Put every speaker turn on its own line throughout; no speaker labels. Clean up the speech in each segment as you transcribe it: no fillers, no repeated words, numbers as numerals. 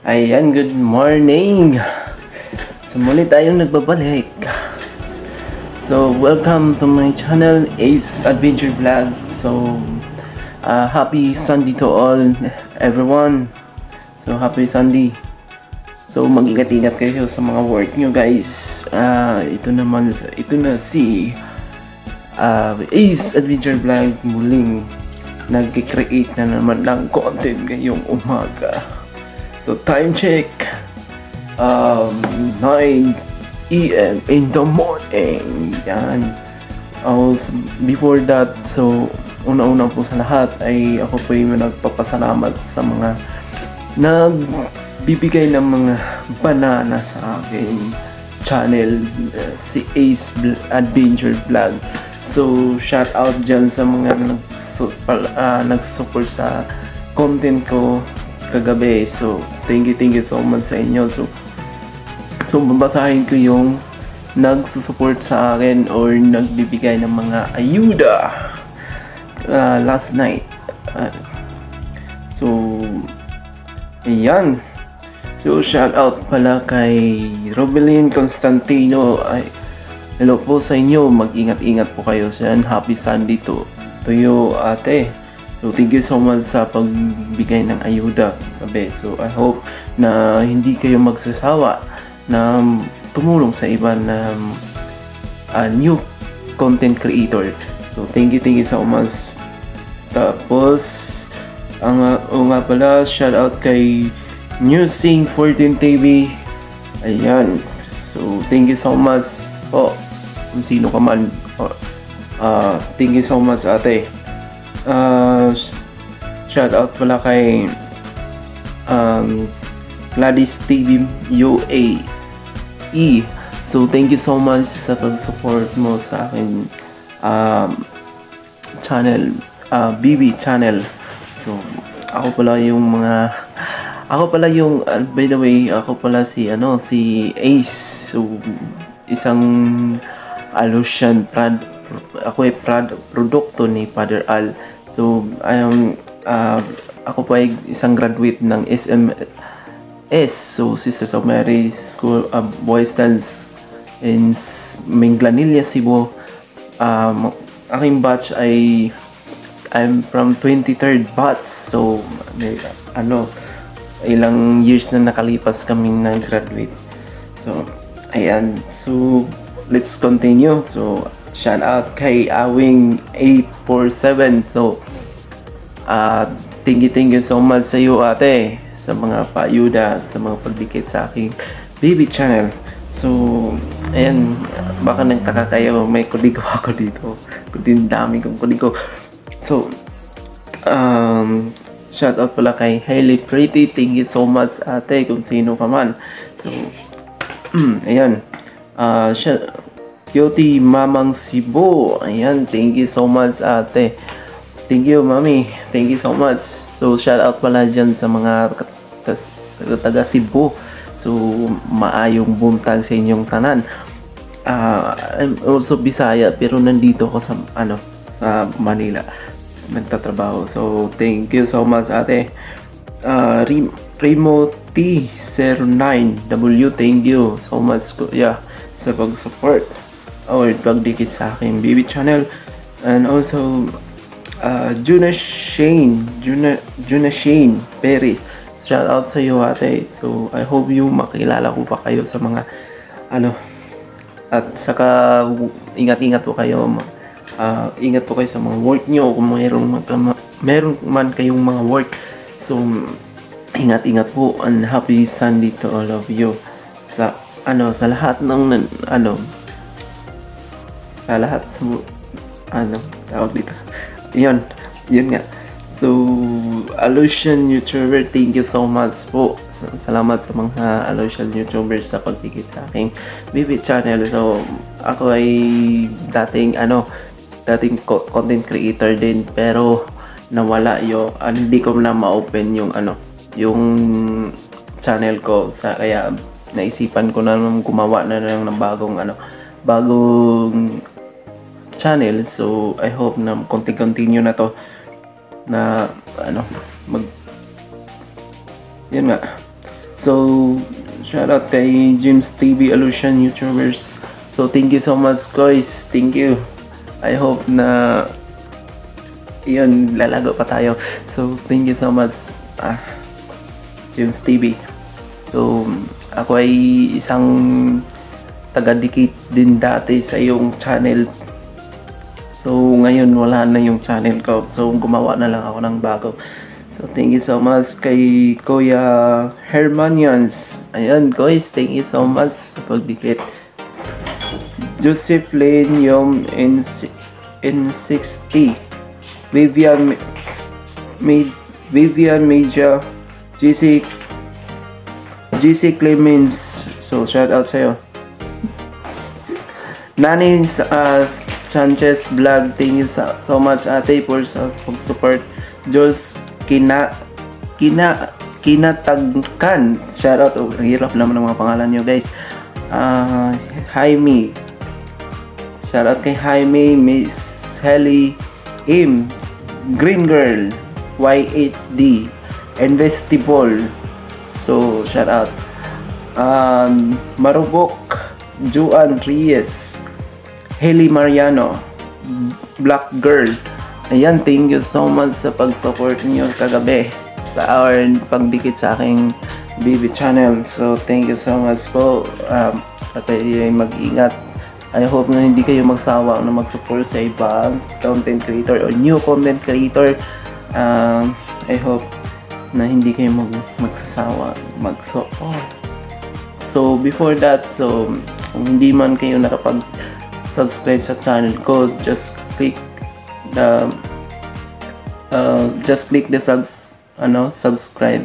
Ayan, good morning! So, muli tayong nagbabalik. So, welcome to my channel, Ace Adventure Vlog. So, happy Sunday to all, everyone. So, happy Sunday. So, mag-ingat-ingat kayo sa mga work nyo, guys. Ito na si Ace Adventure Vlog muling nag-create na naman ng content ngayong umaga. So time check, 9 AM in the morning. Yan. Before that, so una-una po sa lahat ay ako po yung nagpapasalamat sa mga nagbibigay ng mga banana sa aking channel, si Ace Adventure Vlog. So shout out dyan sa mga nagsusupport sa content ko kagabi. So thank you so much sa inyo. So babasahin ko yung nagsusupport sa akin or nagbibigay ng mga ayuda last night. So ayan. So shout out pala kay Robelin Constantino. Hello po sa inyo. Mag-ingat-ingat po kayo dyan. Happy Sunday to you, ate. So thank you so much sa pagbigay ng ayuda gabi. So I hope na hindi kayo magsasawa na tumulong sa iba na new content creator. So thank you so much. Tapos nga pala, shout out kay Newsing 14 TV. Ayan. So thank you so much po kung sino ka man. Thank you so much, ate. Shout out pala kay Gladys TV UAE. So thank you so much sa pag-support mo sa akin channel, BB channel. So ako pala yung by the way, ako pala si Ace. So isang Alusian ako ay produkto ni Father Al. So ako po ay isang graduate ng SMS, so Sisters of Mary School of Boys Dance in Minglanilla, Cebu. Aking batch ay I'm from 23rd batch. So ilang years na nakalipas kaming nag-graduate. So ayan. So let's continue. So shout out kay Awing 847. So thank you so much sa iyo, ate, sa mga paayuda, sa mga pagdikit sa aking baby channel. So ayan, baka nagtaka kayo, may kuligo ako dito. Kundi dami kong kuligo. So shout out pala kay Hailey Pretty. Thank you so much, ate, kung sino ka man. So ayan. Beauty Mamang Cebu. Ayan, thank you so much, ate. Thank you, mami. Thank you so much. So shout out pala dyan sa mga taga Cebu. So maayong buntag sa inyong tanan. I'm also Bisaya pero nandito ako sa sa Manila nagtatrabaho. So thank you so much, ate. Remo T09W, thank you so much, kuya, sa pag-support or pagdikit sa aking baby channel. And also Juna Shane Perez, shout out sa iyo, ate. So I hope makilala ko pa kayo sa mga at saka ingat-ingat po kayo. Ingat po kayo sa mga work nyo kung meron man kayong mga work. So ingat-ingat po, and happy Sunday to all of you. Sa lahat ng sa lahat tawag dito. Yun nga. So Alusian YouTuber, thank you so much po. Salamat sa mga Alusian YouTuber sa pagdikit sa aking baby channel. So ako ay dating content creator din, pero nawala hindi ko na ma-open yung channel ko, kaya naisipan ko na gumawa na lang ng bagong channel. So I hope na continue na to na yun nga. So, shout out kay James TV Illusion YouTubers. So, thank you so much guys. Thank you. I hope na yun, lalago pa tayo. So, thank you so much James TV. So, ako ay isang taga-dikit din dati sa iyong channel. So, ngayon wala na yung channel ko. So, gumawa na lang ako ng bago. So, thank you so much kay Kuya Hermanians. Ayan, guys, thank you so much sa pagdikit. Joseph Lane Yom N60. Vivian Meja. GC Clemens. So, shout out sa'yo. Nani Sanchez Vlog, thank you so much ate for support. Jules Kinatagkan, shout out. Hirap naman ng mga pangalan nyo guys. Jaime, shout out kay Jaime, Miss Helly Im, Green Girl, Y8D, Investible. So shout out. Marubok, Juan Reyes, Haley Mariano, Black Girl. Ayan, thank you so much sa pag-support niyo kagabi sa our pagdikit sa aking BB channel. So, thank you so much po. At kayo mag-ingat. I hope na hindi kayo magsawa na mag-support sa ibang content creator or new content creator. I hope na hindi kayo magsasawa mag-support. So, before that, so, kung hindi man kayo nakapag-subscribe sa channel ko, just click the subscribe,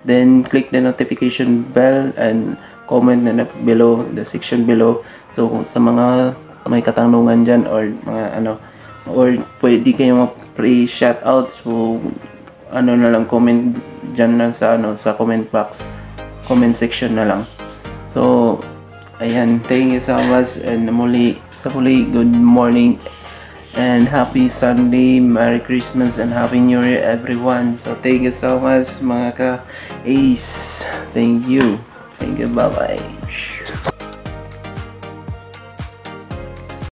then click the notification bell and comment na below the section below. So sa mga may katanungan dyan or mga or pwede kayo mag-pre shout out, so na lang comment dyan na sa sa comment box, comment section na lang. So ayan, thank you so much, and sa muli good morning and happy Sunday, Merry Christmas and Happy New Year everyone. So thank you so much mga ka-ace. Thank you, bye bye.